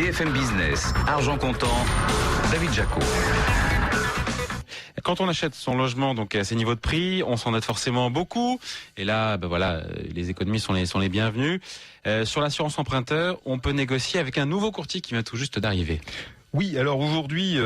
BFM Business, argent comptant, David Jaco. Quand on achète son logement donc à ces niveaux de prix, on s'en aide forcément beaucoup. Et là, les économies sont les bienvenues. Sur l'assurance emprunteur, on peut négocier avec un nouveau courtier qui vient tout juste d'arriver. Oui, alors aujourd'hui,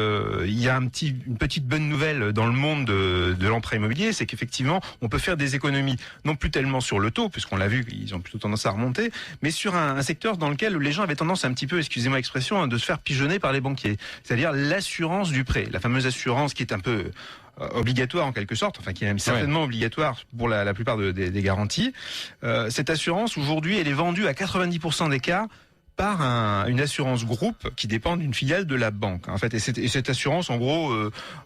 il y a une petite bonne nouvelle dans le monde de l'emprunt immobilier, c'est qu'effectivement, on peut faire des économies, non plus tellement sur le taux, puisqu'on l'a vu, ils ont plutôt tendance à remonter, mais sur un secteur dans lequel les gens avaient tendance un petit peu, excusez-moi l'expression, de se faire pigeonner par les banquiers, c'est-à-dire l'assurance du prêt, la fameuse assurance qui est un peu obligatoire en quelque sorte, enfin qui est même certainement obligatoire pour la plupart des garanties. Cette assurance, aujourd'hui, elle est vendue à 90% des cas par une assurance groupe qui dépend d'une filiale de la banque. En fait, et cette assurance, en gros,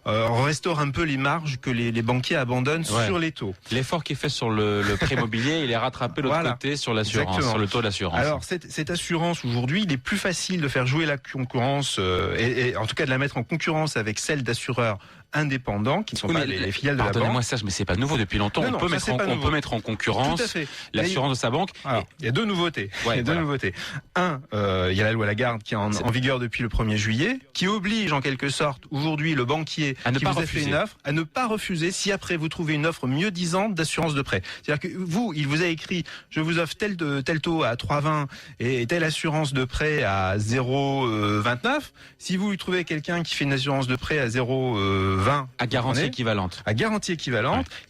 restaure un peu les marges que les banquiers abandonnent sur les taux. L'effort qui est fait sur le prêt immobilier, il est rattrapé de l'autre côté sur l'assurance, sur le taux d'assurance. Alors, cette assurance, aujourd'hui, il est plus facile de faire jouer la concurrence, et en tout cas de la mettre en concurrence avec celle d'assureurs indépendants qui ne sont pas les filiales de la banque. Pardonnez-moi Serge, mais c'est pas nouveau depuis longtemps. On peut mettre en concurrence l'assurance de sa banque. Alors, il y a deux nouveautés. Nouveautés. Il y a la loi Lagarde qui est en vigueur depuis le 1er juillet, qui oblige en quelque sorte aujourd'hui le banquier qui vous a fait une offre à ne pas refuser si après vous trouvez une offre mieux disante d'assurance de prêt. C'est-à-dire que il vous a écrit, je vous offre tel taux à 3,20 et telle assurance de prêt à 0,29. Si vous lui trouvez quelqu'un qui fait une assurance de prêt à 0,20 à garantie équivalente.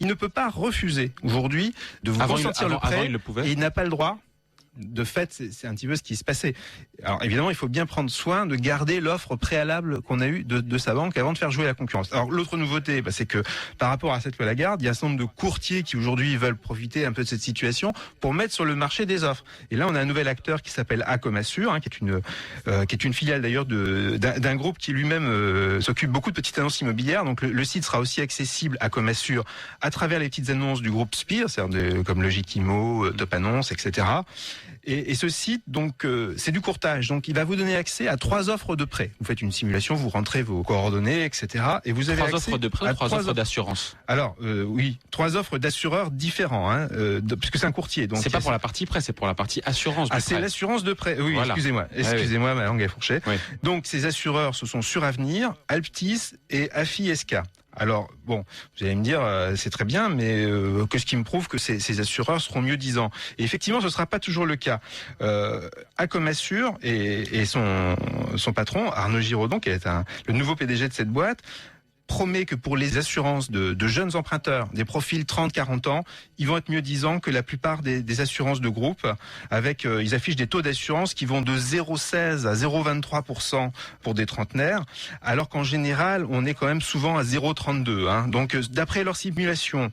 Il ne peut pas refuser aujourd'hui de vous ressortir le prêt et il n'a pas le droit. De fait, c'est un petit peu ce qui se passait. Alors évidemment, il faut bien prendre soin de garder l'offre préalable qu'on a eue de sa banque avant de faire jouer la concurrence. Alors l'autre nouveauté, c'est que par rapport à cette loi Lagarde, il y a un certain nombre de courtiers qui aujourd'hui veulent profiter un peu de cette situation pour mettre sur le marché des offres. Et là, on a un nouvel acteur qui s'appelle Acomassure, qui est une filiale d'ailleurs d'un groupe qui lui-même s'occupe beaucoup de petites annonces immobilières. Donc le site sera aussi accessible à Acomassure à travers les petites annonces du groupe Spire, c'est-à-dire comme Logitimo, Top Annonce, etc. Et ce site, donc, c'est du courtage. Donc, il va vous donner accès à 3 offres de prêt. Vous faites une simulation, vous rentrez vos coordonnées, etc. Et vous avez 3 offres de prêt, 3 offres d'assurance. Alors, oui, 3 offres d'assureurs différents, puisque c'est un courtier. Donc, c'est pas pour la partie prêt, c'est pour la partie assurance du prêt. C'est l'assurance de prêt. Oui, voilà. Excusez-moi, ma langue est fourchée. Oui. Donc, ces assureurs, ce sont Suravenir, Alptis et Afi SK. Alors, bon, vous allez me dire, c'est très bien, mais qu'est-ce qui me prouve que ces assureurs seront mieux disants? Et effectivement, ce ne sera pas toujours le cas. Acomassure et son patron, Arnaud Giraudon, qui est le nouveau PDG de cette boîte, promet que pour les assurances de jeunes emprunteurs, des profils 30-40 ans, ils vont être mieux disants que la plupart des assurances de groupe. Avec, ils affichent des taux d'assurance qui vont de 0,16 à 0,23% pour des trentenaires, alors qu'en général, on est quand même souvent à 0,32. Donc, d'après leur simulation,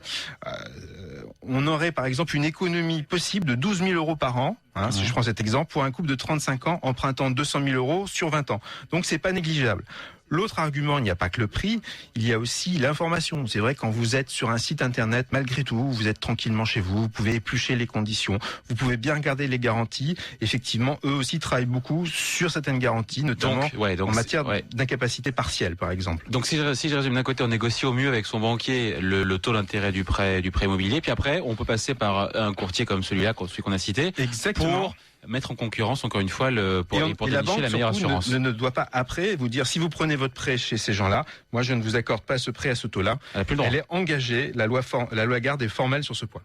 on aurait par exemple une économie possible de 12 000 euros par an. Si je prends cet exemple, pour un couple de 35 ans empruntant 200 000 euros sur 20 ans. Donc, c'est pas négligeable. L'autre argument, il n'y a pas que le prix, il y a aussi l'information. C'est vrai, quand vous êtes sur un site internet, malgré tout, vous êtes tranquillement chez vous, vous pouvez éplucher les conditions, vous pouvez bien regarder les garanties. Effectivement, eux aussi travaillent beaucoup sur certaines garanties, notamment en matière d'incapacité partielle, par exemple. Donc, si je résume, d'un côté, on négocie au mieux avec son banquier le taux d'intérêt du prêt immobilier, puis après, on peut passer par un courtier comme celui-là, celui qu'on a cité, pour mettre en concurrence encore une fois pour dénicher la meilleure assurance. Ne doit pas après vous dire, si vous prenez votre prêt chez ces gens-là, moi je ne vous accorde pas ce prêt à ce taux-là. Elle est engagée, la loi Lagarde est formelle sur ce point.